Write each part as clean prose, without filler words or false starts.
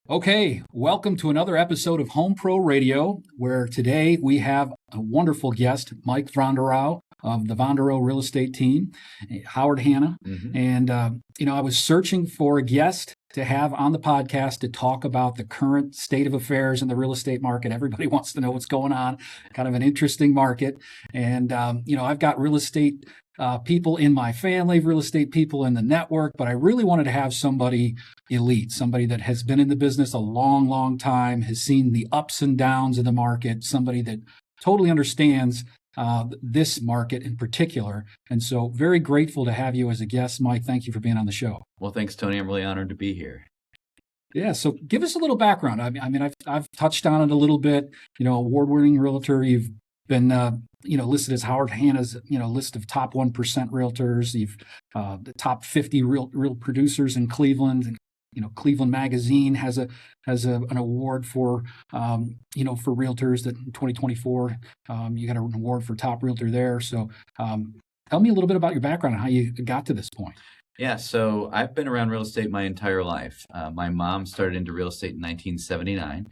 Okay, welcome to another episode of Home Pro Radio, where today we have a wonderful guest, Mike Vonderau of the Vonderau Real Estate Team, Howard Hanna. And, I was searching for a guest to have on the podcast to talk about the current state of affairs in the real estate market. Everybody wants to know what's going on, kind of an interesting market. And, I've got real estate people in my family, real estate people in the network, but I really wanted to have somebody elite, somebody that has been in the business a long, long time, has seen the ups and downs of the market, somebody that totally understands this market in particular. And so very grateful to have you as a guest, Mike. Thank you for being on the show. Well, thanks, Tony. I'm really honored to be here. Yeah, so give us a little background. I've touched on it a little bit. Award-winning realtor. You've been listed as Howard Hanna's list of top 1% realtors. You've the top 50 real producers in Cleveland. And, Cleveland Magazine has an award for for realtors that in 2024 you got an award for top realtor there. So tell me a little bit about your background and how you got to this point. Yeah, so I've been around real estate my entire life. My mom started into real estate in 1979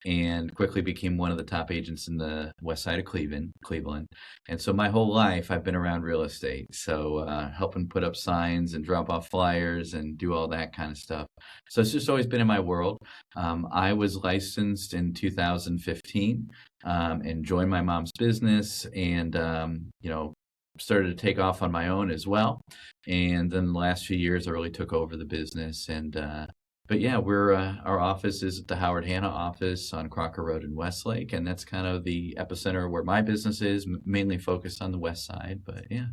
and quickly became one of the top agents in the west side of Cleveland. And so my whole life I've been around real estate. So helping put up signs and drop off flyers and do all that kind of stuff. So it's just always been in my world. I was licensed in 2015 and joined my mom's business and, started to take off on my own as well. And then the last few years, I really took over the business. But yeah, our office is at the Howard Hanna office on Crocker Road in Westlake. And that's kind of the epicenter where my business is, mainly focused on the west side. But yeah.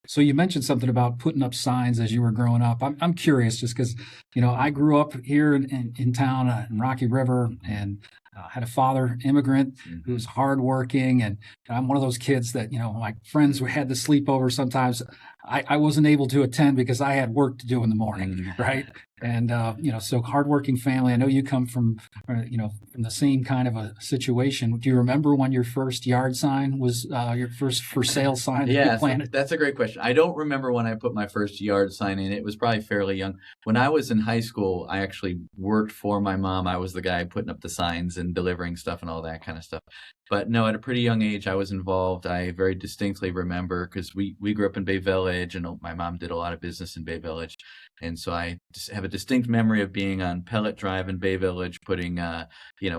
So you mentioned something about putting up signs as you were growing up. I'm curious just because, I grew up here in town in Rocky River and had a father immigrant who was hardworking. And I'm one of those kids that, my friends had to sleep over sometimes. I wasn't able to attend because I had work to do in the morning, right? And, so hardworking family. I know you come from the same kind of a situation. Do you remember when your first yard sign was your first for sale sign that you planted? That's a great question. I don't remember when I put my first yard sign in. It was probably fairly young. When I was in high school, I actually worked for my mom. I was the guy putting up the signs and delivering stuff and all that kind of stuff. But no, at a pretty young age, I was involved. I very distinctly remember because we grew up in Bay Village and my mom did a lot of business in Bay Village. And so I just have a distinct memory of being on Pellet Drive in Bay Village, putting,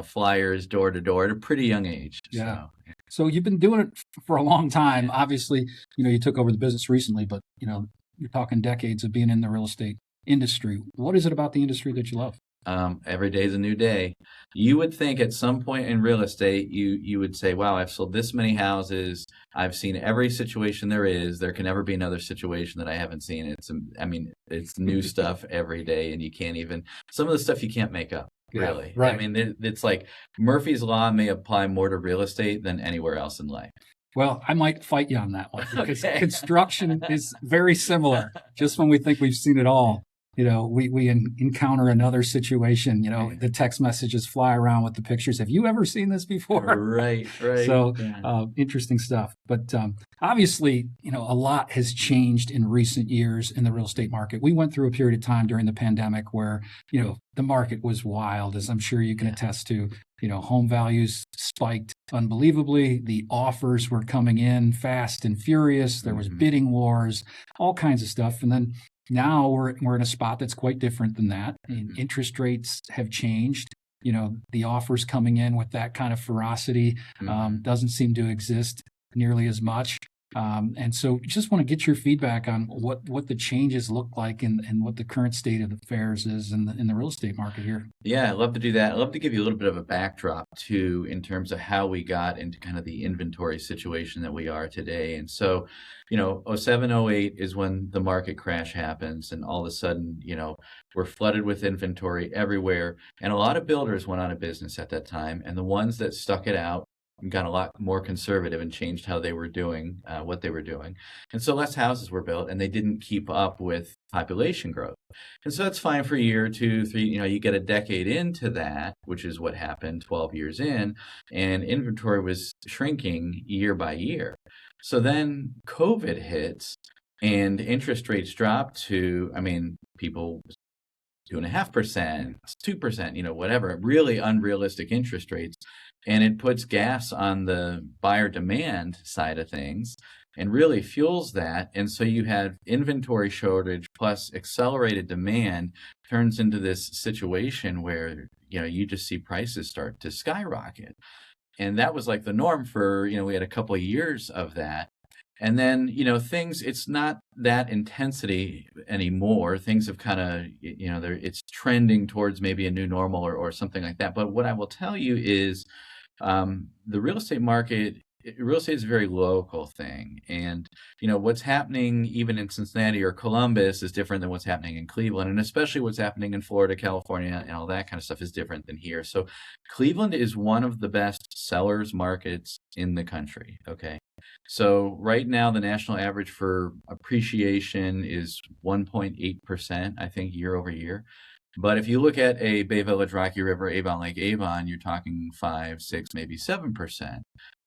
flyers door to door at a pretty young age. Yeah. So you've been doing it for a long time. Obviously, you took over the business recently, but, you're talking decades of being in the real estate industry. What is it about the industry that you love? Every day is a new day. You would think at some point in real estate, you would say, wow, I've sold this many houses. I've seen every situation there is. There can never be another situation that I haven't seen. It's new stuff every day, and you can't even, some of the stuff you can't make up, really. Right. It's like Murphy's Law may apply more to real estate than anywhere else in life. Well, I might fight you on that one because construction is very similar. Just when we think we've seen it all, we encounter another situation, the text messages fly around with the pictures. Have you ever seen this before? Right. So interesting stuff. But obviously, a lot has changed in recent years in the real estate market. We went through a period of time during the pandemic where, the market was wild, as I'm sure you can attest to. Home values spiked unbelievably. The offers were coming in fast and furious. There was bidding wars, all kinds of stuff. And then now we're in a spot that's quite different than that. And interest rates have changed. The offers coming in with that kind of ferocity doesn't seem to exist nearly as much. And so just want to get your feedback on what the changes look like and what the current state of affairs is in the real estate market here. Yeah, I'd love to do that. I'd love to give you a little bit of a backdrop too, in terms of how we got into kind of the inventory situation that we are today. And so, 07, 08 is when the market crash happens, and all of a sudden, we're flooded with inventory everywhere. And a lot of builders went out of business at that time. And the ones that stuck it out got a lot more conservative and changed how they were doing what they were doing. And so less houses were built, and they didn't keep up with population growth. And so that's fine for a year, 2, 3, you get a decade into that, which is what happened 12 years in, and inventory was shrinking year by year. So then COVID hits and interest rates drop to, people 2.5%, 2%, whatever, really unrealistic interest rates. And it puts gas on the buyer demand side of things and really fuels that. And so you have inventory shortage plus accelerated demand turns into this situation where, you just see prices start to skyrocket. And that was like the norm for, we had a couple of years of that. And then, it's not that intensity anymore. Things have kind of, it's trending towards maybe a new normal or something like that. But what I will tell you is the real estate market, real estate is a very local thing. And, what's happening even in Cincinnati or Columbus is different than what's happening in Cleveland. And especially what's happening in Florida, California, and all that kind of stuff is different than here. So Cleveland is one of the best sellers markets in the country. Okay. So right now, the national average for appreciation is 1.8%, I think, year over year. But if you look at a Bay Village, Rocky River, Avon Lake, Avon, you're talking 5, 6, maybe 7%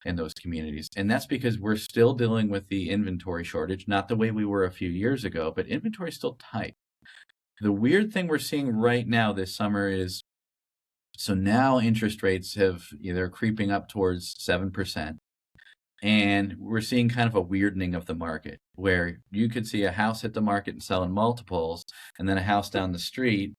in those communities. And that's because we're still dealing with the inventory shortage, not the way we were a few years ago, but inventory is still tight. The weird thing we're seeing right now this summer is, so now interest rates have either creeping up towards 7%. And we're seeing kind of a weirding of the market where you could see a house hit the market and sell in multiples, and then a house down the street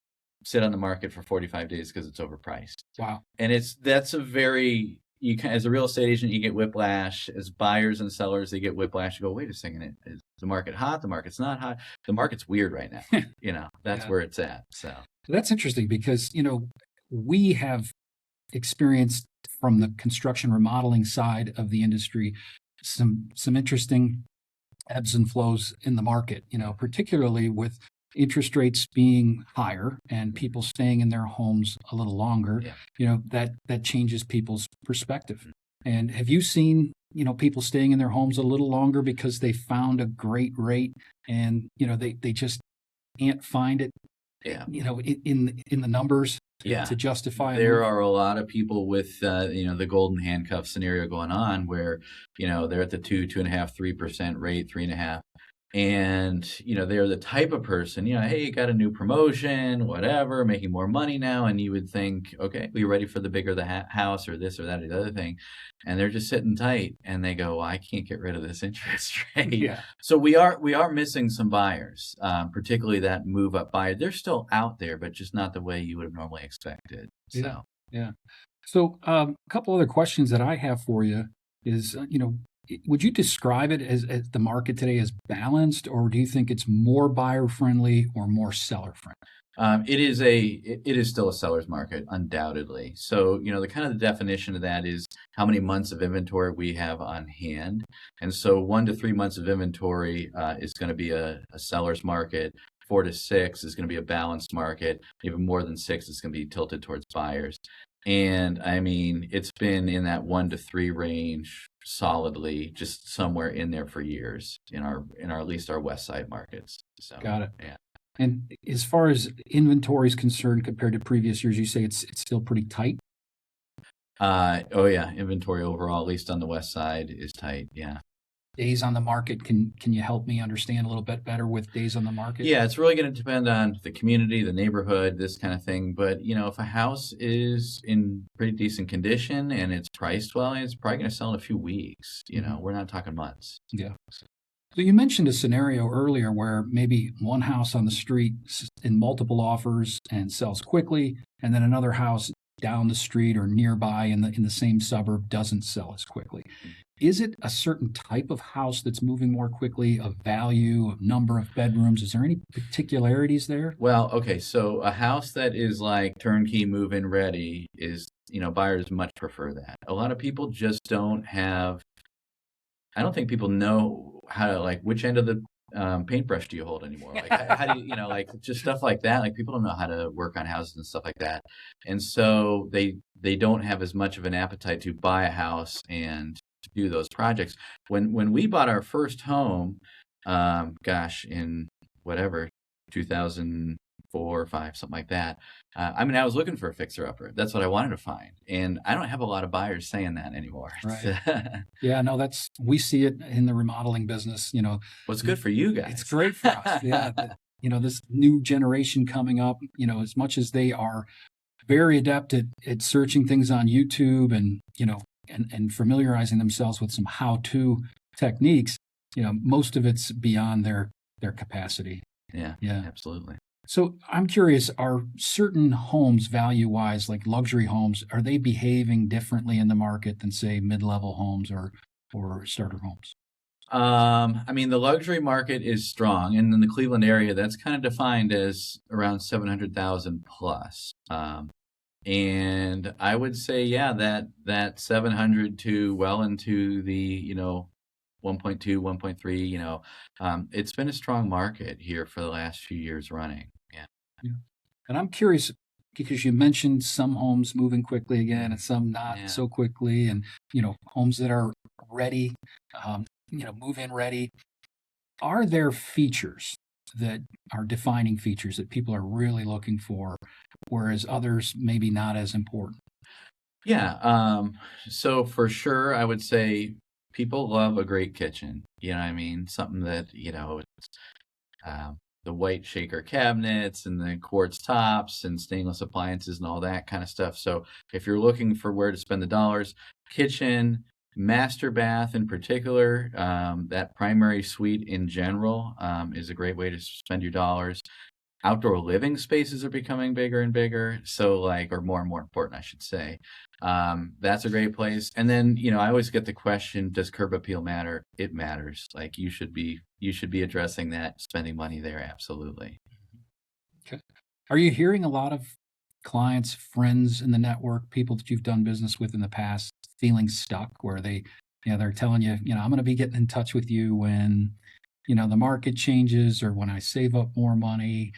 sit on the market for 45 days because it's overpriced. Wow. And that's a very, as a real estate agent, you get whiplash. As buyers and sellers, they get whiplash. You go, wait a second, is the market hot? The market's not hot. The market's weird right now. That's where it's at. So that's interesting because, we have experienced from the construction remodeling side of the industry some interesting ebbs and flows in the market, particularly with interest rates being higher and people staying in their homes a little longer. That changes people's perspective. And have you seen people staying in their homes a little longer because they found a great rate and they just can't find it in the numbers to justify. There are a lot of people with the golden handcuff scenario going on where they're at the 2.5%, 3% rate, 3.5%. And, they're the type of person, hey, you got a new promotion, whatever, making more money now. And you would think, okay, we ready for the bigger the house or this or that or the other thing. And they're just sitting tight and they go, well, I can't get rid of this interest rate. Yeah. So we are missing some buyers, particularly that move up buyer. They're still out there, but just not the way you would have normally expected. So, yeah. So a couple other questions that I have for you is, would you describe it as the market today as balanced, or do you think it's more buyer friendly or more seller friendly? It is still a seller's market, undoubtedly. So, the kind of the definition of that is how many months of inventory we have on hand. And so 1 to 3 months of inventory is going to be a seller's market. 4 to 6 is going to be a balanced market. Even more than 6 is going to be tilted towards buyers. And I mean, it's been in that 1 to 3 range solidly, just somewhere in there for years in our at least our West Side markets. So got it. Yeah. And as far as inventory is concerned, compared to previous years, you say it's still pretty tight. Oh yeah, inventory overall, at least on the West Side, is tight. Yeah. Days on the market. Can you help me understand a little bit better with days on the market? Yeah, it's really going to depend on the community, the neighborhood, this kind of thing. But if a house is in pretty decent condition and it's priced well, it's probably going to sell in a few weeks. We're not talking months. Yeah. So you mentioned a scenario earlier where maybe one house on the street in multiple offers and sells quickly, and then another house down the street or nearby in the same suburb doesn't sell as quickly. Is it a certain type of house that's moving more quickly, of value, of number of bedrooms? Is there any particularities there? Well, okay, so a house that is like turnkey move-in ready is, buyers much prefer that. A lot of people just don't have, I don't think people know how to, like, which end of the paintbrush do you hold anymore? Like, how do you, like, just stuff like that. Like, people don't know how to work on houses and stuff like that. And so they don't have as much of an appetite to buy a house and to do those projects. When we bought our first home, in whatever, 2004 or 5, something like that. I was looking for a fixer-upper. That's what I wanted to find. And I don't have a lot of buyers saying that anymore. Right. Yeah, no, we see it in the remodeling business, Well, it's good for you guys. It's great for us. Yeah. this new generation coming up, as much as they are very adept at searching things on YouTube and, and familiarizing themselves with some how-to techniques, most of it's beyond their capacity. Yeah, Yeah. absolutely. So I'm curious, are certain homes value-wise, like luxury homes, are they behaving differently in the market than, say, mid-level homes or starter homes? I mean, the luxury market is strong, and in the Cleveland area, that's kind of defined as around 700,000 plus. And I would say, yeah, that 700 to well into the 1.2, 1.3. It's been a strong market here for the last few years running. Yeah. Yeah. And I'm curious because you mentioned some homes moving quickly again and some not Yeah. so quickly, and homes that are ready, move-in ready. Are there features that are defining features that people are really looking for, whereas others maybe not as important? Yeah. So for sure, I would say people love a great kitchen. You know what I mean? Something that, the white shaker cabinets and the quartz tops and stainless appliances and all that kind of stuff. So if you're looking for where to spend the dollars, kitchen, master bath in particular, that primary suite in general is a great way to spend your dollars. Outdoor living spaces are becoming bigger and bigger, so or more and more important, I should say. That's a great place. And then I always get the question, does curb appeal matter? It matters. Like you should be addressing that, spending money there. Absolutely. Okay. Are you hearing a lot of clients, friends in the network, people that you've done business with in the past, feeling stuck where they're telling you, I'm going to be getting in touch with you when, the market changes or when I save up more money,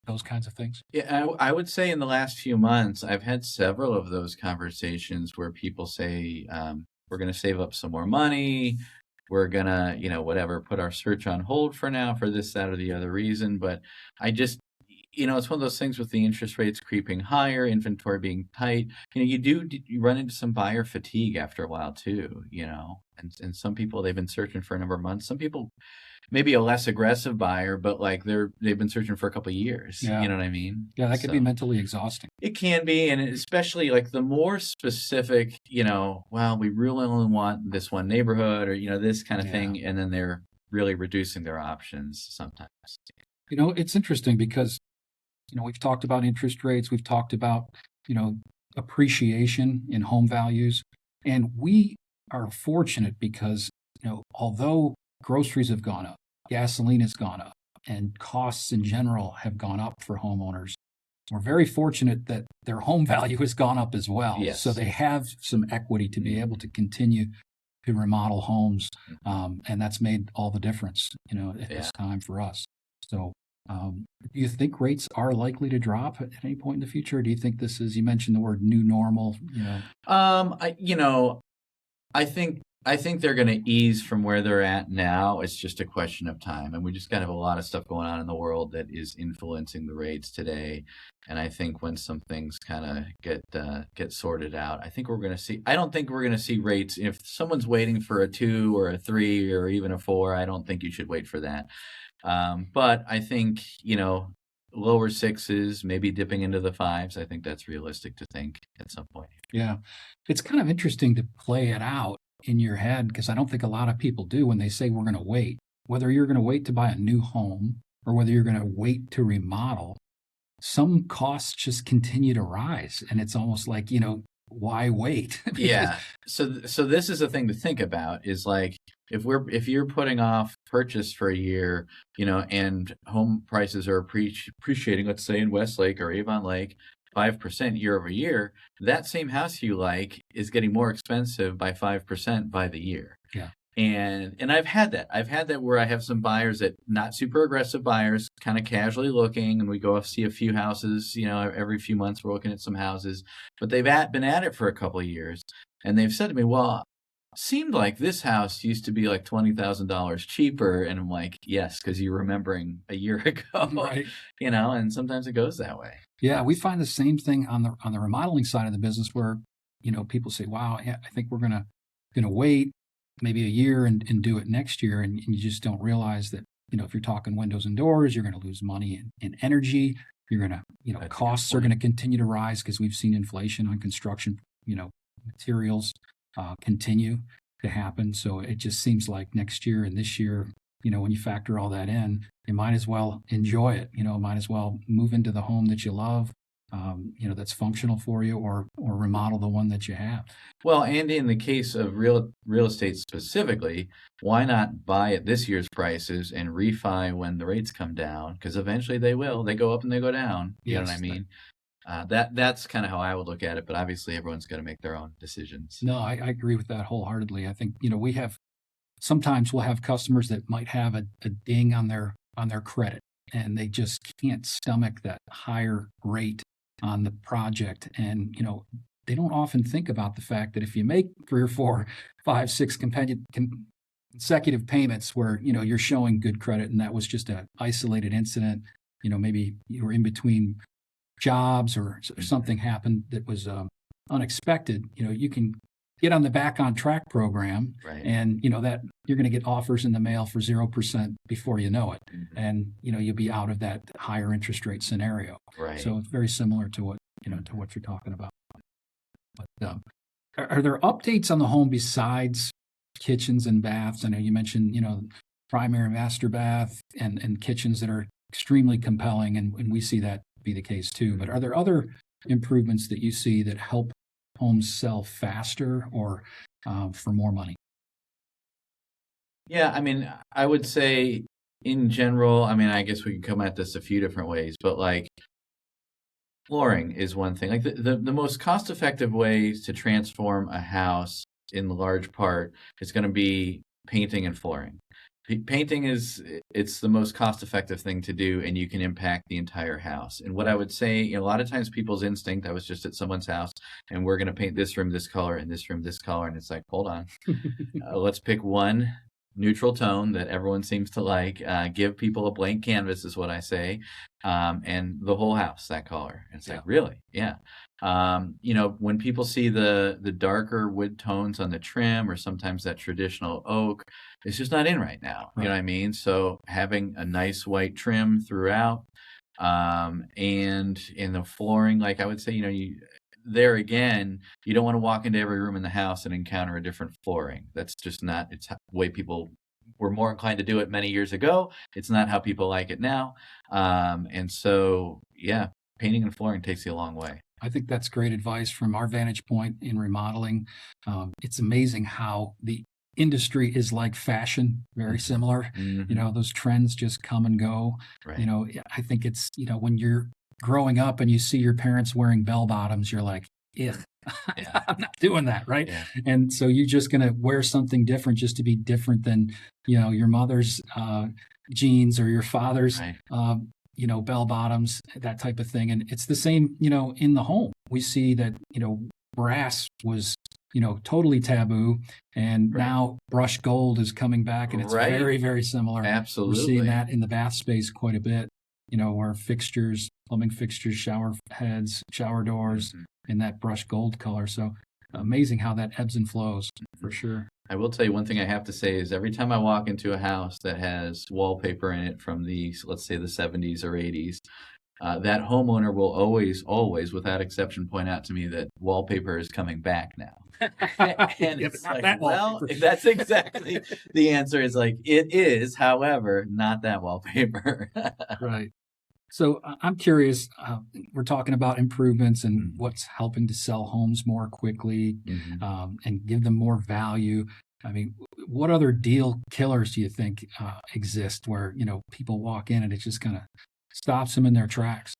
those kinds of things? Yeah, I would say in the last few months, I've had several of those conversations where people say, we're going to save up some more money. We're going to, whatever, put our search on hold for now for this, that, or the other reason. But I just, it's one of those things with the interest rates creeping higher, inventory being tight. You run into some buyer fatigue after a while too, and some people, they've been searching for a number of months. Some people, maybe a less aggressive buyer, but they've been searching for a couple of years. Yeah. You know what I mean? Yeah, that could be So mentally exhausting. it can be, and especially the more specific, well, we really only want this one neighborhood or this kind of Yeah. thing, and then they're really reducing their options sometimes. It's interesting because, we've talked about interest rates, we've talked about, appreciation in home values, and we are fortunate because, although groceries have gone up, gasoline has gone up, and costs in general have gone up for homeowners, we're very fortunate that their home value has gone up as well. Yes. So they have some equity to be able to continue to remodel homes, and that's made all the difference, at this time for us. So, do you think rates are likely to drop at any point in the future? Or do you think this is, you mentioned the word new normal, I think they're going to ease from where they're at now. It's just a question of time, and we just got to have a lot of stuff going on in the world that is influencing the rates today. And I think when some things kind of get sorted out, I think we're going to see. I don't think we're going to see rates. If someone's waiting for a 2 or a 3 or even a 4, I don't think you should wait for that. But I think lower 6s, maybe dipping into the 5s. I think that's realistic to think at some point. Yeah, it's kind of interesting to play it out in your head because I don't think a lot of people do when they say we're going to wait. Whether you're going to wait to buy a new home or whether you're going to wait to remodel, some costs just continue to rise, and it's almost like, why wait? Yeah. So this is a thing to think about is if you're putting off purchase for a year, and home prices are appreciating, let's say in Westlake or Avon Lake, 5% year over year, that same house you like is getting more expensive by 5% by the year. Yeah. And I've had that. I've had that where I have some buyers that not super aggressive buyers, kind of casually looking, and we go see a few houses, every few months we're looking at some houses, but they've been at it for a couple of years. And they've said to me, well, seemed like this house used to be like $20,000 cheaper. And I'm like, yes, because you're remembering a year ago, Right. And sometimes it goes that way. Yeah, we find the same thing on the remodeling side of the business where, people say, wow, yeah, I think we're gonna wait maybe a year and do it next year. And you just don't realize that if you're talking windows and doors, you're going to lose money in energy. You're going to, That's a good costs are point. going to continue to rise because we've seen inflation on construction, materials continue to happen. So it just seems like next year and this year, when you factor all that in, you might as well enjoy it. Might as well move into the home that you love, that's functional for you, or remodel the one that you have. Well, and in the case of real estate specifically, why not buy at this year's prices and refi when the rates come down? Because eventually they will. They go up and they go down. You know what I Yes, mean? That's kind of how I would look at it. But obviously, everyone's got to make their own decisions. No, I agree with that wholeheartedly. I think, sometimes we'll have customers that might have a ding on their credit, and they just can't stomach that higher rate on the project. And, they don't often think about the fact that if you make 3 or 4, 5, 6 consecutive payments where, you're showing good credit, and that was just an isolated incident, maybe you were in between jobs or something happened that was unexpected, you can get on the Back on Track program, Right. and that you're going to get offers in the mail for 0% before you know it, and you'll be out of that higher interest rate scenario. Right. So it's very similar to what you're talking about. But are there updates on the home besides kitchens and baths? I know you mentioned primary master bath and kitchens that are extremely compelling, and we see that be the case too. But are there other improvements that you see that help homes sell faster or for more money? Yeah, I mean, I would say in general, I mean, I guess we can come at this a few different ways, but like flooring is one thing. Like the most cost-effective ways to transform a house in large part is going to be painting and flooring. Painting it's the most cost-effective thing to do, and you can impact the entire house. And what I would say, a lot of times people's instinct, I was just at someone's house, and we're going to paint this room this color and this room this color, and it's like, hold on, let's pick one neutral tone that everyone seems to like. Give people a blank canvas is what I say, and the whole house that color. And it's like, really? Yeah. When people see the darker wood tones on the trim, or sometimes that traditional oak, it's just not in right now. Right. You know what I mean? So having a nice white trim throughout, and in the flooring, like I would say, there again, you don't want to walk into every room in the house and encounter a different flooring. That's just not, it's the way people were more inclined to do it many years ago. It's not how people like it now. And so, yeah, painting and flooring takes you a long way. I think that's great advice from our vantage point in remodeling. It's amazing how the industry is like fashion, very similar. Those trends just come and go. Right. I think it's, when you're growing up and you see your parents wearing bell bottoms, you're like, ugh, Yeah. I'm not doing that, right? Yeah. And so you're just going to wear something different just to be different than, your mother's jeans or your father's, Right. Bell bottoms, that type of thing. And it's the same, in the home. We see that, brass was, totally taboo. And Right. now brushed gold is coming back, and it's Right. very, very similar. Absolutely. We're seeing that in the bath space quite a bit, where fixtures, plumbing fixtures, shower heads, shower doors, in that brushed gold color. So amazing how that ebbs and flows, for sure. I will tell you one thing I have to say is every time I walk into a house that has wallpaper in it from the, let's say, the 70s or 80s, that homeowner will always, without exception, point out to me that wallpaper is coming back now. And it's not like, that well, wallpaper. that's exactly the answer. Is like, it is, however, not that wallpaper. Right. So I'm curious, we're talking about improvements and what's helping to sell homes more quickly, and give them more value. I mean, what other deal killers do you think exist where, people walk in and it just kind of stops them in their tracks?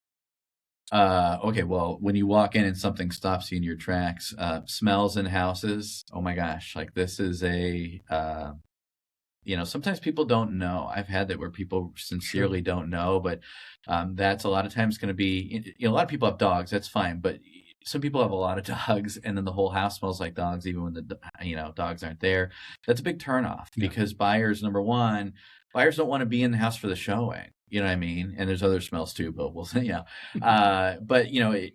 Okay, well, when you walk in and something stops you in your tracks, smells in houses. Oh my gosh, like this is sometimes people don't know. I've had that where people sincerely don't know, but that's a lot of times going to be, a lot of people have dogs, that's fine, but some people have a lot of dogs, and then the whole house smells like dogs, even when the dogs aren't there. That's a big turnoff because buyers, number one, buyers don't want to be in the house for the showing. You know what I mean? And there's other smells too, but we'll say, but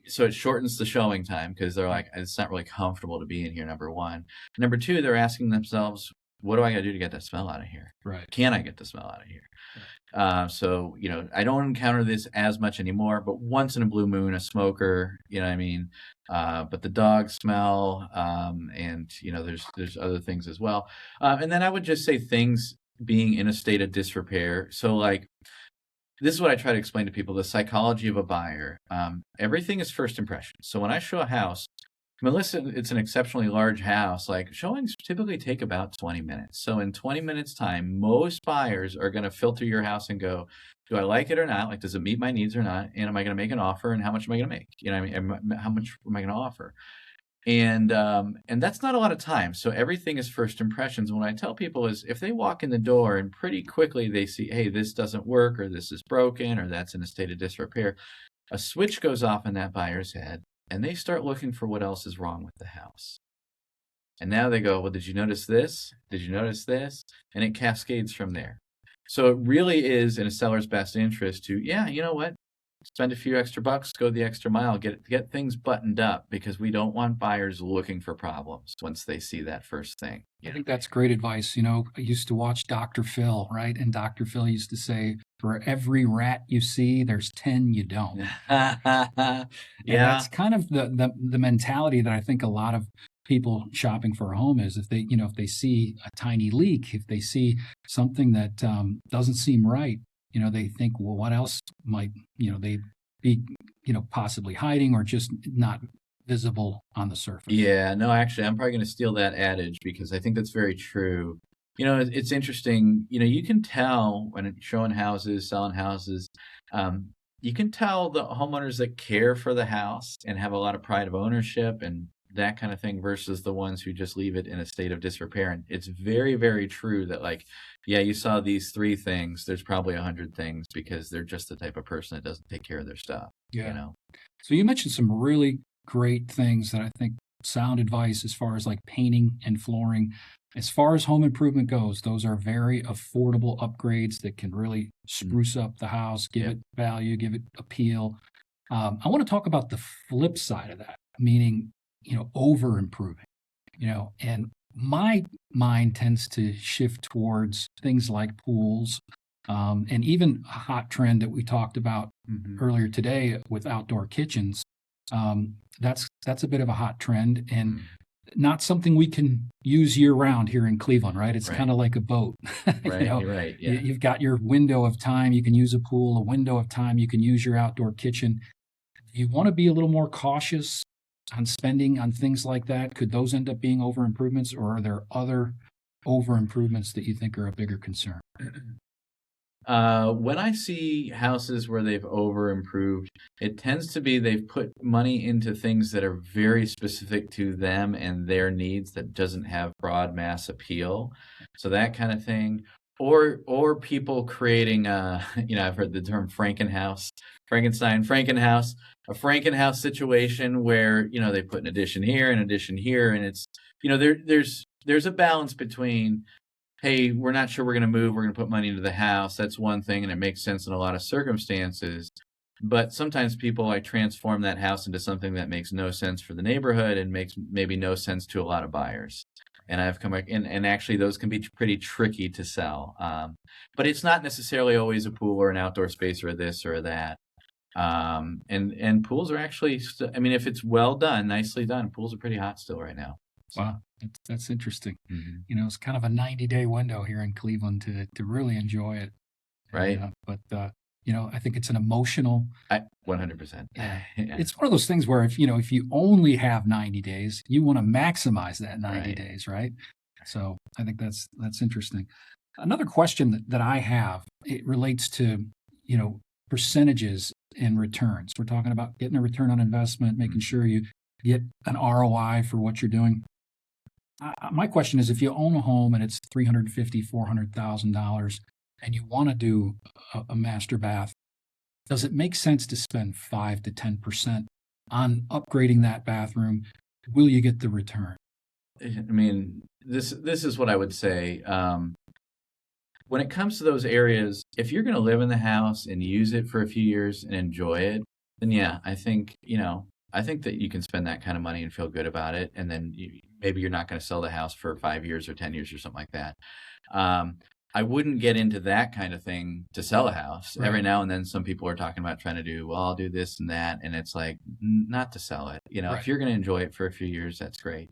so it shortens the showing time because they're like, it's not really comfortable to be in here. Number one. Number two, they're asking themselves, what do I got to do to get that smell out of here? Right. Can I get the smell out of here? So, I don't encounter this as much anymore, but once in a blue moon, a smoker, you know what I mean? But the dog smell, and, there's other things as well. And then I would just say things being in a state of disrepair. So, like, this is what I try to explain to people, the psychology of a buyer. Everything is first impression. So when I show a house, Melissa, it's an exceptionally large house. Like, showings typically take about 20 minutes. So in 20 minutes time, most buyers are going to filter your house and go, do I like it or not? Like, does it meet my needs or not? And am I going to make an offer? And how much am I going to make? You know what I mean? How much am I going to offer? And that's not a lot of time. So everything is first impressions. What I tell people is if they walk in the door and pretty quickly they see, hey, this doesn't work, or this is broken, or that's in a state of disrepair, a switch goes off in that buyer's head and they start looking for what else is wrong with the house. And now they go, well, did you notice this? Did you notice this? And it cascades from there. So it really is in a seller's best interest to, yeah, you know what? Spend a few extra bucks, go the extra mile, get things buttoned up, because we don't want buyers looking for problems once they see that first thing. I think that's great advice. I used to watch Dr. Phil, right? And Dr. Phil used to say, for every rat you see, there's 10 you don't. Yeah. And that's kind of the mentality that I think a lot of people shopping for a home is. If they see a tiny leak, if they see something that doesn't seem right, they think, well, what else might, they be, possibly hiding or just not visible on the surface. Yeah, no, actually, I'm probably going to steal that adage because I think that's very true. It's interesting. You can tell when showing houses, selling houses, you can tell the homeowners that care for the house and have a lot of pride of ownership and that kind of thing versus the ones who just leave it in a state of disrepair. And it's very, very true that, like, yeah, you saw these 3 things. There's probably 100 things because they're just the type of person that doesn't take care of their stuff. Yeah. So you mentioned some really great things that I think sound advice as far as like painting and flooring. As far as home improvement goes, those are very affordable upgrades that can really spruce up the house, give it value, give it appeal. I want to talk about the flip side of that, meaning, over improving, and my mind tends to shift towards things like pools, and even a hot trend that we talked about earlier today with outdoor kitchens. That's a bit of a hot trend and not something we can use year round here in Cleveland, right? It's kind of like a boat. Right, right. Yeah. You've got your window of time. You can use a pool, a window of time. You can use your outdoor kitchen. You want to be a little more cautious on spending on things like that. Could those end up being over improvements, or are there other over improvements that you think are a bigger concern? When I see houses where they've over improved, it tends to be they've put money into things that are very specific to them and their needs that doesn't have broad mass appeal. So that kind of thing. Or people creating I've heard the term Frankenhouse, Frankenhouse, a Frankenhouse situation where, they put an addition here, an addition here, and it's, there's a balance between, hey, we're not sure we're going to move, we're going to put money into the house. That's one thing, and it makes sense in a lot of circumstances. But sometimes people like transform that house into something that makes no sense for the neighborhood and makes maybe no sense to a lot of buyers. And I've come back, and actually those can be pretty tricky to sell. But it's not necessarily always a pool or an outdoor space or this or that. And pools are actually, if it's well done, nicely done, pools are pretty hot still right now. So. Wow, that's interesting. It's kind of a 90-day window here in Cleveland to really enjoy it. Right. But I think it's an emotional. 100%. Yeah. It's one of those things where if you only have 90 days, you want to maximize that 90 days, right? So I think that's interesting. Another question that I have, it relates to, percentages and returns. We're talking about getting a return on investment, making sure you get an ROI for what you're doing. My question is, if you own a home and it's $350,000, $400,000 and you want to do a master bath, does it make sense to spend 5 to 10% on upgrading that bathroom? Will you get the return? This is what I would say. When it comes to those areas, if you're going to live in the house and use it for a few years and enjoy it, then yeah, I think, I think that you can spend that kind of money and feel good about it, and then maybe you're not going to sell the house for 5 years or 10 years or something like that. I wouldn't get into that kind of thing to sell a house. Right. Every now and then, some people are talking about trying to do, well, I'll do this and that, and it's like not to sell it. Right. If you're going to enjoy it for a few years, that's great.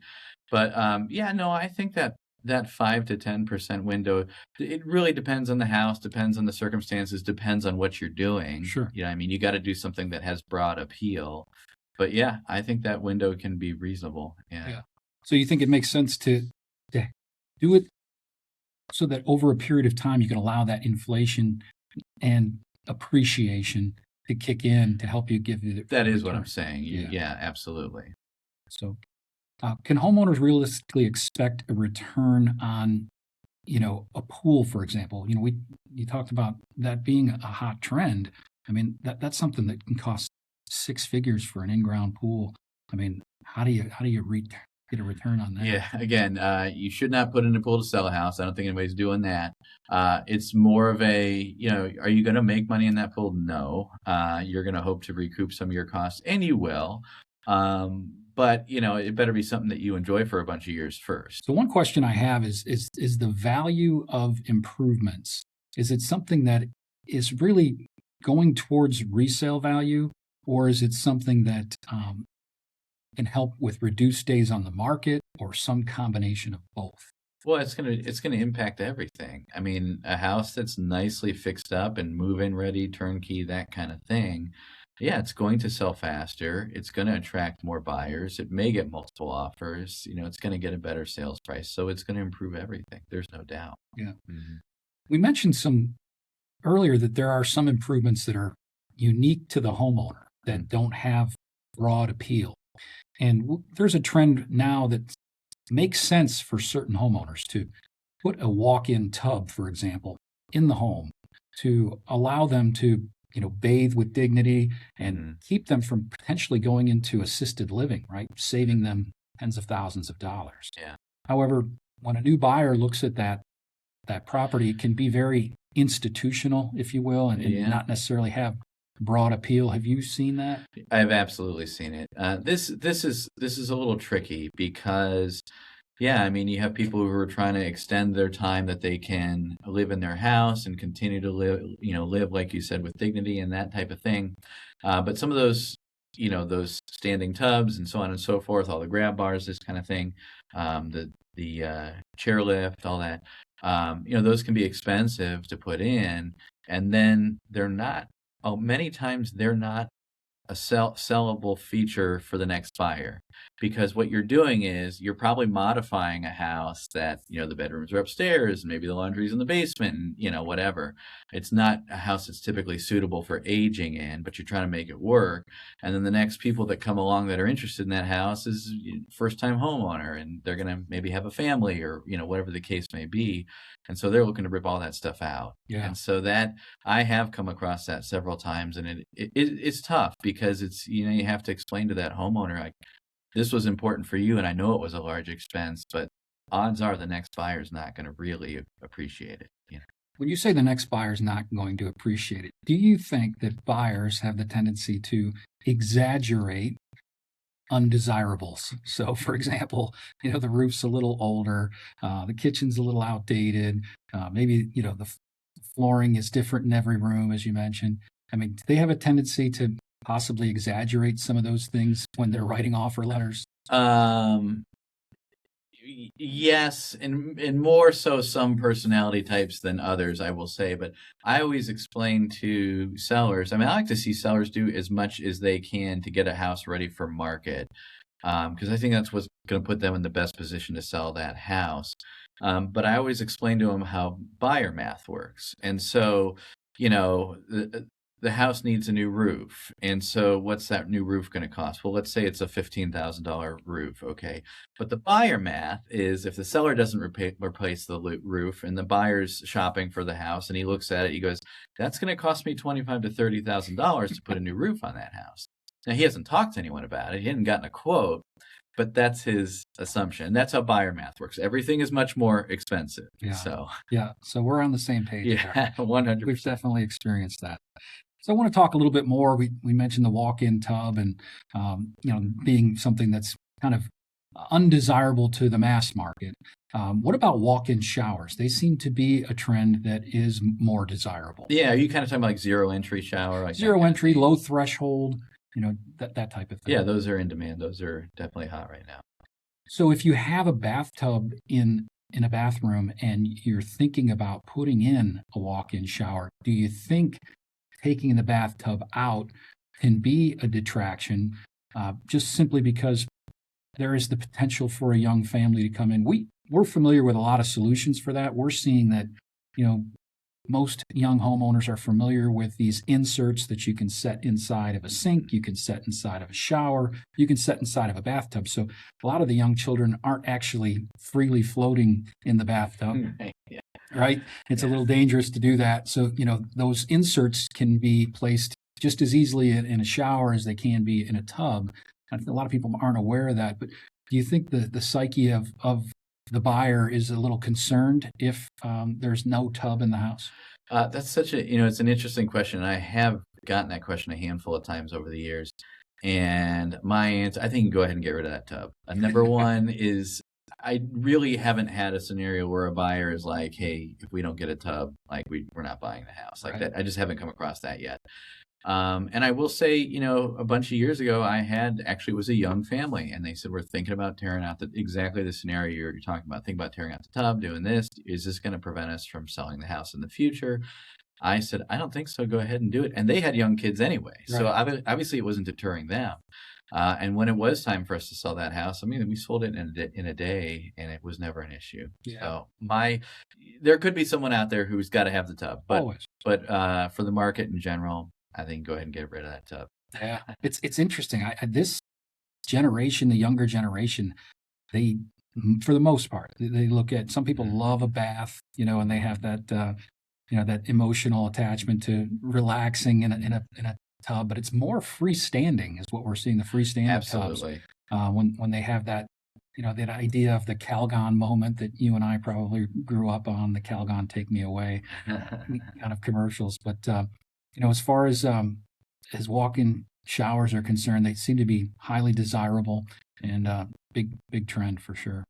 But yeah, no, I think that 5 to 10% window, it really depends on the house, depends on the circumstances, depends on what you're doing. Sure. I mean, you got to do something that has broad appeal. But yeah, I think that window can be reasonable. Yeah. So you think it makes sense to do it so that over a period of time you can allow that inflation and appreciation to kick in to help you give you That is what return? I'm saying. Yeah, absolutely. So can homeowners realistically expect a return on, a pool, for example? You talked about that being a hot trend. I mean, that's something that can cost six figures for an in-ground pool. I mean, how do you get a return on that? Yeah, again, you should not put in a pool to sell a house. I don't think anybody's doing that. It's more of a, are you going to make money in that pool? No. You're going to hope to recoup some of your costs, and you will. But it better be something that you enjoy for a bunch of years first. So one question I have is the value of improvements. Is it something that is really going towards resale value, or is it something that can help with reduced days on the market, or some combination of both? Well, it's gonna impact everything. I mean, a house that's nicely fixed up and move-in ready, turnkey, that kind of thing. Yeah, it's going to sell faster. It's going to attract more buyers. It may get multiple offers. It's going to get a better sales price. So it's going to improve everything. There's no doubt. Yeah. Mm-hmm. We mentioned earlier that there are some improvements that are unique to the homeowner that don't have broad appeal. And there's a trend now that makes sense for certain homeowners to put a walk-in tub, for example, in the home to allow them to bathe with dignity and keep them from potentially going into assisted living, right? Saving them tens of thousands of dollars. Yeah. However, when a new buyer looks at that property, it can be very institutional, if you will, and not necessarily have broad appeal. Have you seen that? I've absolutely seen it. This is a little tricky because, yeah, I mean, you have people who are trying to extend their time that they can live in their house and continue to live, like you said, with dignity and that type of thing. But some of those, those standing tubs and so on and so forth, all the grab bars, this kind of thing, the chairlift, all that, those can be expensive to put in, and then they're not. Many times they're not a sellable feature for the next buyer, because what you're doing is you're probably modifying a house that the bedrooms are upstairs and maybe the laundry's in the basement and whatever. It's not a house that's typically suitable for aging in, but you're trying to make it work. And then the next people that come along that are interested in that house is first time homeowner, and they're going to maybe have a family or whatever the case may be, and so they're looking to rip all that stuff out. Yeah. And so that I have come across that several times, and it's tough because it's you have to explain to that homeowner, like, this was important for you, and I know it was a large expense, but odds are the next buyer is not going to really appreciate it. When you say the next buyer is not going to appreciate it, do you think that buyers have the tendency to exaggerate undesirables? So, for example, the roof's a little older, the kitchen's a little outdated, maybe the flooring is different in every room, as you mentioned. I mean, do they have a tendency to possibly exaggerate some of those things when they're writing offer letters? Yes, and more so some personality types than others, I will say. But I always explain to sellers, I mean, I like to see sellers do as much as they can to get a house ready for market, because I think that's what's going to put them in the best position to sell that house. But I always explain to them how buyer math works. And so, the house needs a new roof. And so what's that new roof going to cost? Well, let's say it's a $15,000 roof. Okay. But the buyer math is, if the seller doesn't replace the roof and the buyer's shopping for the house and he looks at it, he goes, that's going to cost me $25,000 to $30,000 to put a new roof on that house. Now, he hasn't talked to anyone about it. He hadn't gotten a quote, but that's his assumption. That's how buyer math works. Everything is much more expensive. Yeah. So we're on the same page. Yeah, 100%. We've definitely experienced that. So I want to talk a little bit more. We mentioned the walk-in tub and being something that's kind of undesirable to the mass market. What about walk-in showers? They seem to be a trend that is more desirable. Yeah, are you kind of talking about like zero entry shower, like Zero entry, low threshold, that type of thing. Yeah, those are in demand. Those are definitely hot right now. So if you have a bathtub in a bathroom and you're thinking about putting in a walk-in shower, do you think taking the bathtub out can be a detraction, just simply because there is the potential for a young family to come in? We're familiar with a lot of solutions for that. We're seeing that, most young homeowners are familiar with these inserts that you can set inside of a sink, you can set inside of a shower, you can set inside of a bathtub. So a lot of the young children aren't actually freely floating in the bathtub. Yeah. Right? It's a little dangerous to do that. So, those inserts can be placed just as easily in a shower as they can be in a tub. I think a lot of people aren't aware of that. But do you think the psyche of the buyer is a little concerned if there's no tub in the house? That's such it's an interesting question. I have gotten that question a handful of times over the years. And my answer, I think you can go ahead and get rid of that tub. Number one is I really haven't had a scenario where a buyer is like, hey, if we don't get a tub, like we're not buying the house like that. I just haven't come across that yet. And I will say, a bunch of years ago, was a young family, and they said, we're thinking about tearing out exactly the scenario you're talking about. Think about tearing out the tub, doing this. Is this going to prevent us from selling the house in the future? I said, I don't think so. Go ahead and do it. And they had young kids anyway. Right. So obviously it wasn't deterring them. And when it was time for us to sell that house, we sold it in a day, and it was never an issue. Yeah. So there could be someone out there who's got to have the tub, but for the market in general, I think go ahead and get rid of that tub. Yeah, it's interesting. This generation, the younger generation, they, for the most part, they look at. Some people love a bath, and they have that, that emotional attachment to relaxing in a tub. But it's more freestanding, is what we're seeing. The freestanding Absolutely. tubs. When they have that, that idea of the Calgon moment that you and I probably grew up on, the Calgon Take Me Away kind of commercials, but. As far as walk-in showers are concerned, they seem to be highly desirable and big trend for sure.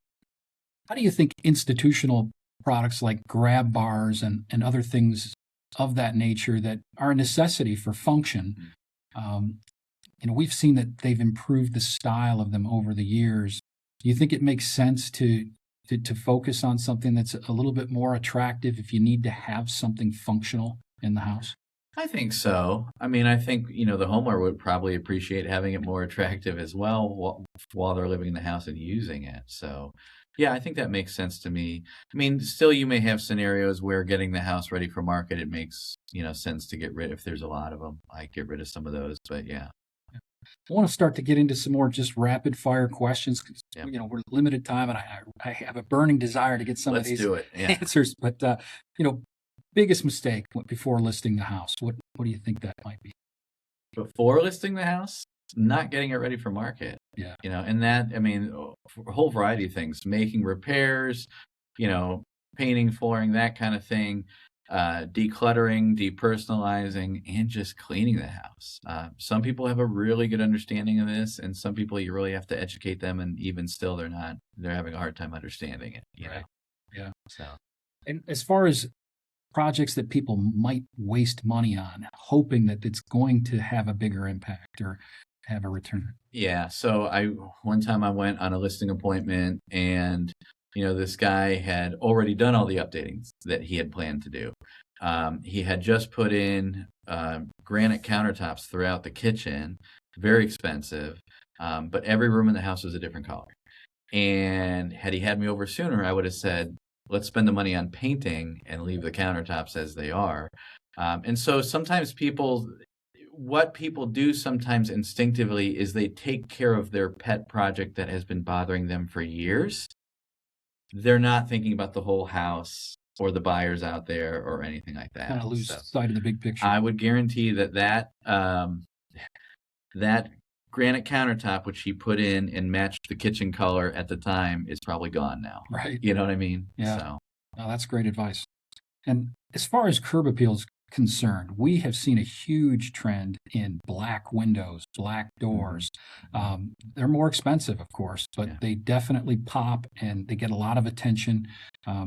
How do you think institutional products like grab bars and other things of that nature that are a necessity for function, we've seen that they've improved the style of them over the years. Do you think it makes sense to focus on something that's a little bit more attractive if you need to have something functional in the house? I think so. I think, the homeowner would probably appreciate having it more attractive as well while they're living in the house and using it. So, yeah, I think that makes sense to me. Still you may have scenarios where getting the house ready for market, it makes, sense to get rid, if there's a lot of them, get rid of some of those. But yeah. I want to start to get into some more just rapid fire questions because, we're limited time and I have a burning desire to get some of these answers. But, biggest mistake before listing the house? What do you think that might be? Before listing the house, not getting it ready for market. Yeah. And that, a whole variety of things, making repairs, painting, flooring, that kind of thing, decluttering, depersonalizing, and just cleaning the house. Some people have a really good understanding of this, and some people you really have to educate them, and even still they're having a hard time understanding it. You know? Yeah. So, and as far as projects that people might waste money on, hoping that it's going to have a bigger impact or have a return. Yeah. So one time I went on a listing appointment, and this guy had already done all the updatings that he had planned to do. He had just put in granite countertops throughout the kitchen, very expensive, but every room in the house was a different color. And had he had me over sooner, I would have said, let's spend the money on painting and leave the countertops as they are. And so sometimes what people do sometimes instinctively is they take care of their pet project that has been bothering them for years. They're not thinking about the whole house or the buyers out there or anything like that. Kind of lose sight of the big picture. I would guarantee that granite countertop, which he put in and matched the kitchen color at the time, is probably gone now. Right. You know what I mean? Yeah. So. Oh, that's great advice. And as far as curb appeal is concerned, we have seen a huge trend in black windows, black doors. They're more expensive, of course, but Yeah. they definitely pop and they get a lot of attention.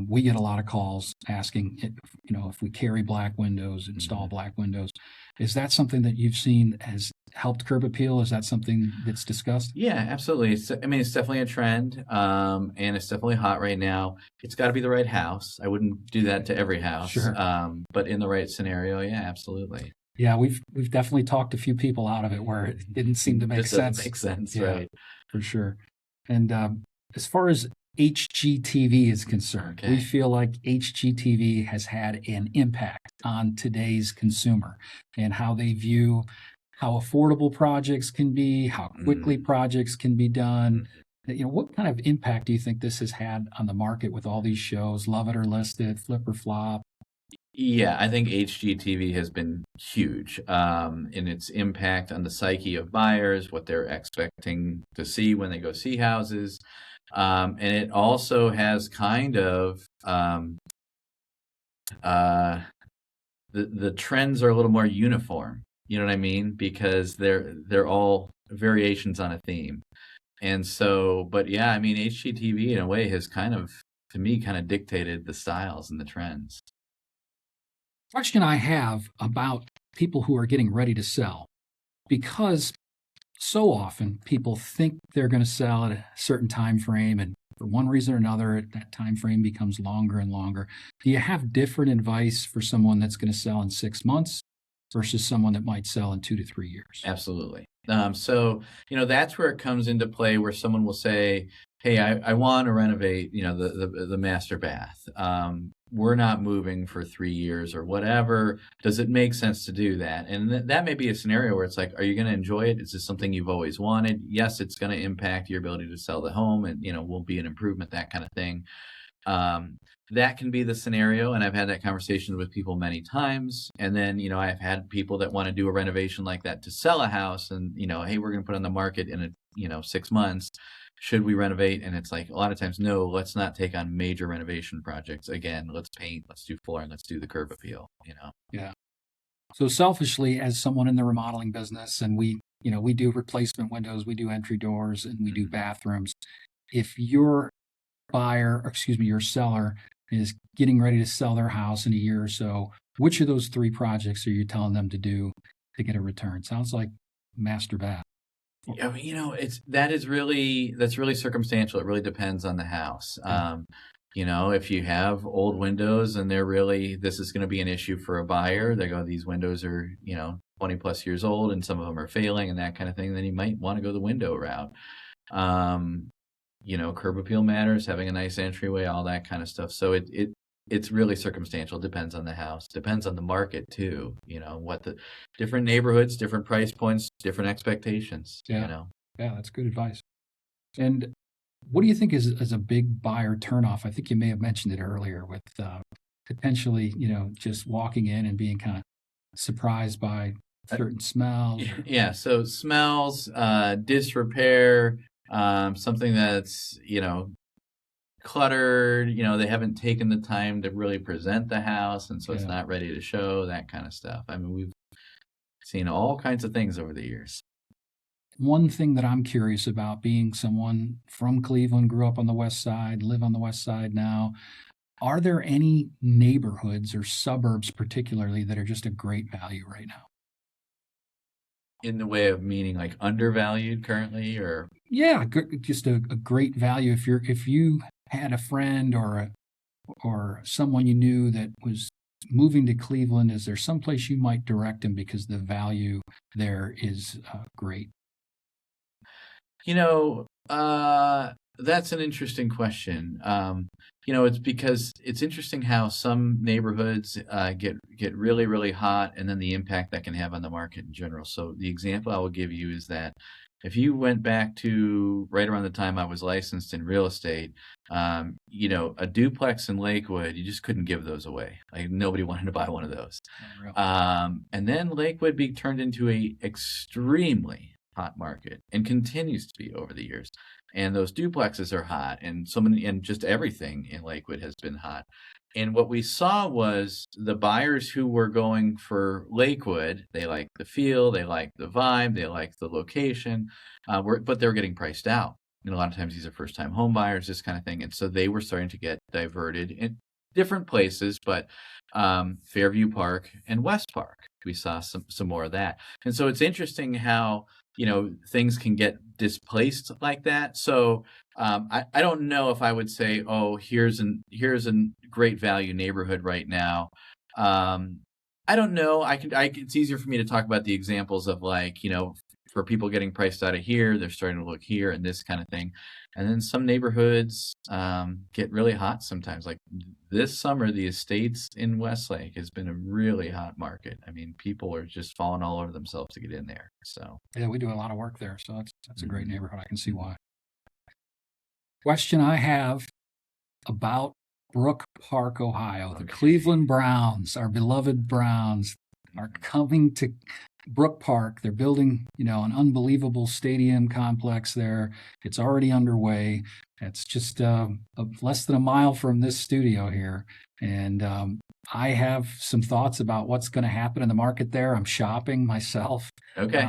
We get a lot of calls asking, if we carry black windows, install black windows. Is that something that you've seen has helped curb appeal? Is that something that's discussed? Yeah, absolutely. It's definitely a trend, and it's definitely hot right now. It's got to be the right house. I wouldn't do that to every house, Sure. but in the right scenario, yeah, absolutely. Yeah, we've definitely talked a few people out of it where it didn't seem to make Just doesn't sense. make sense, Yeah, right? for sure. And as far as HGTV is concerned, we Okay. feel like HGTV has had an impact on today's consumer and how they view how affordable projects can be, how quickly Mm. projects can be done. Mm. What kind of impact do you think this has had on the market with all these shows, Love It or Listed, Flip or Flop? Yeah, I think HGTV has been huge in its impact on the psyche of buyers, what they're expecting to see when they go see houses. And it also has kind of uh, the trends are a little more uniform. You know what I mean? Because they're all variations on a theme. And so, but yeah, I mean, HGTV in a way has kind of, to me, kind of dictated the styles and the trends. Question I have about people who are getting ready to sell, because so often people think they're going to sell at a certain time frame, and for one reason or another that time frame becomes longer and longer. Do you have different advice for someone that's going to sell in 6 months versus someone that might sell in 2 to 3 years? Absolutely. So, that's where it comes into play where someone will say, hey, I want to renovate, the master bath. We're not moving for 3 years or whatever. Does it make sense to do that? And that may be a scenario where it's like, are you going to enjoy it? Is this something you've always wanted? Yes, it's going to impact your ability to sell the home and, will be an improvement, that kind of thing. That can be the scenario, and I've had that conversation with people many times. And then, I've had people that want to do a renovation like that to sell a house, and hey, we're going to put it on the market in 6 months. Should we renovate? And it's like a lot of times, no, let's not take on major renovation projects. Again, let's paint, let's do flooring, let's do the curb appeal. Yeah. So selfishly, as someone in the remodeling business, and we do replacement windows, we do entry doors, and we do bathrooms. If your your seller is getting ready to sell their house in a year or so, which of those three projects are you telling them to do to get a return? Sounds like master bath. I mean, that's really circumstantial. It really depends on the house. Yeah. If you have old windows and this is going to be an issue for a buyer, they go, these windows are, 20 plus years old and some of them are failing and that kind of thing, then you might want to go the window route. Curb appeal matters, having a nice entryway, all that kind of stuff. So it's really circumstantial. Depends on the house, depends on the market too. What the different neighborhoods, different price points, different expectations. Yeah. Yeah, that's good advice. And what do you think is a big buyer turnoff? I think you may have mentioned it earlier with potentially, just walking in and being kind of surprised by certain smells. Yeah. So smells, disrepair, something that's, cluttered, they haven't taken the time to really present the house. And so it's not ready to show, that kind of stuff. I mean, we've seen all kinds of things over the years. One thing that I'm curious about, being someone from Cleveland, grew up on the West Side, live on the West Side now, are there any neighborhoods or suburbs particularly that are just a great value right now? In the way of meaning like undervalued currently, or? Yeah, just a great value. If you had a friend or someone you knew that was moving to Cleveland, is there someplace you might direct them because the value there is great? That's an interesting question. It's because it's interesting how some neighborhoods get really, really hot, and then the impact that can have on the market in general. So the example I will give you is that if you went back to right around the time I was licensed in real estate, a duplex in Lakewood, you just couldn't give those away. Like nobody wanted to buy one of those. And then Lakewood turned into a extremely hot market and continues to be over the years. And those duplexes are hot, and so many, and just everything in Lakewood has been hot. And what we saw was the buyers who were going for Lakewood, they like the feel, they like the vibe, they like the location, but they were getting priced out. And a lot of times these are first-time home buyers, this kind of thing. And so they were starting to get diverted in different places, but Fairview Park and West Park, we saw some more of that. And so it's interesting how, things can get displaced like that. So I don't know if I would say, oh, here's a great value neighborhood right now. I don't know. It's easier for me to talk about the examples of, like, for people getting priced out of here, they're starting to look here and this kind of thing. And then some neighborhoods get really hot sometimes. Like this summer, the estates in Westlake has been a really hot market. I mean, people are just falling all over themselves to get in there. So yeah, we do a lot of work there. So that's a great neighborhood. I can see why. Question I have about Brook Park, Ohio. The Cleveland Browns, our beloved Browns, are coming to Brook Park. They're building, an unbelievable stadium complex there. It's already underway. It's just less than a mile from this studio here. And I have some thoughts about what's going to happen in the market there. I'm shopping myself, okay.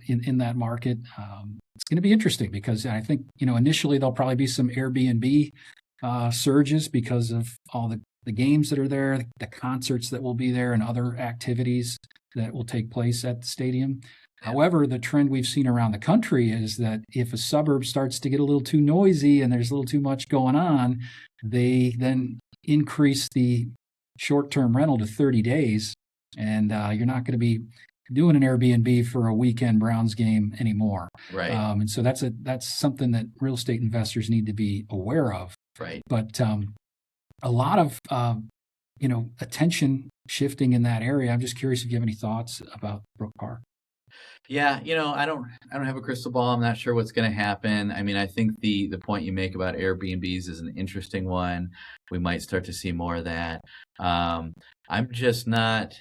In that market. It's going to be interesting because I think, initially there'll probably be some Airbnb surges because of all the games that are there, the concerts that will be there, and other activities that will take place at the stadium. However, the trend we've seen around the country is that if a suburb starts to get a little too noisy and there's a little too much going on, they then increase the short-term rental to 30 days, and you're not going to be doing an Airbnb for a weekend Browns game anymore. Right. And so that's something that real estate investors need to be aware of. Right. But a lot of attention shifting in that area. I'm just curious if you have any thoughts about Brook Park. Yeah, I don't have a crystal ball. I'm not sure what's going to happen. I mean, I think the point you make about Airbnbs is an interesting one. We might start to see more of that. I'm just not.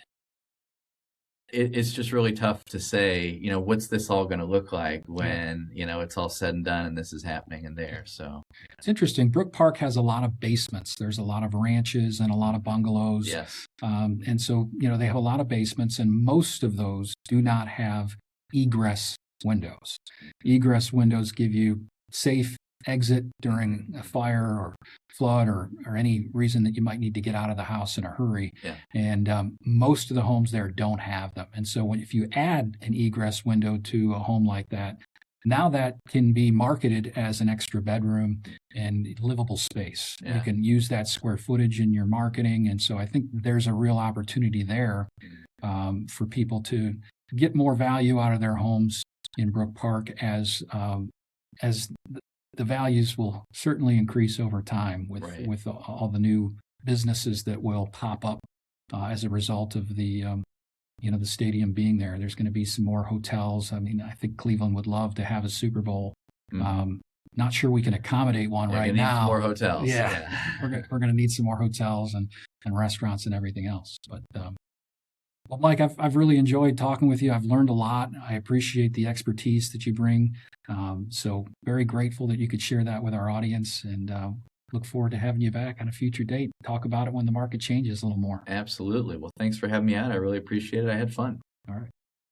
It's just really tough to say, what's this all going to look like when, it's all said and done and this is happening in there. So it's interesting. Brook Park has a lot of basements. There's a lot of ranches and a lot of bungalows. Yes. And so, they have a lot of basements, and most of those do not have egress windows. Egress windows give you safe exit during a fire or flood or any reason that you might need to get out of the house in a hurry. Yeah. And most of the homes there don't have them. And so if you add an egress window to a home like that, now that can be marketed as an extra bedroom and livable space. Yeah. You can use that square footage in your marketing. And so I think there's a real opportunity there for people to get more value out of their homes in Brook Park as the values will certainly increase over time with all the new businesses that will pop up as a result of the the stadium being there. There's going to be some more hotels. I mean, I think Cleveland would love to have a Super Bowl. Not sure we can accommodate one right now. Need more hotels. Yeah. We're going to need some more hotels and restaurants and everything else. But well, Mike, I've really enjoyed talking with you. I've learned a lot. I appreciate the expertise that you bring. So very grateful that you could share that with our audience, and look forward to having you back on a future date. Talk about it when the market changes a little more. Absolutely. Well, thanks for having me on. I really appreciate it. I had fun. All right.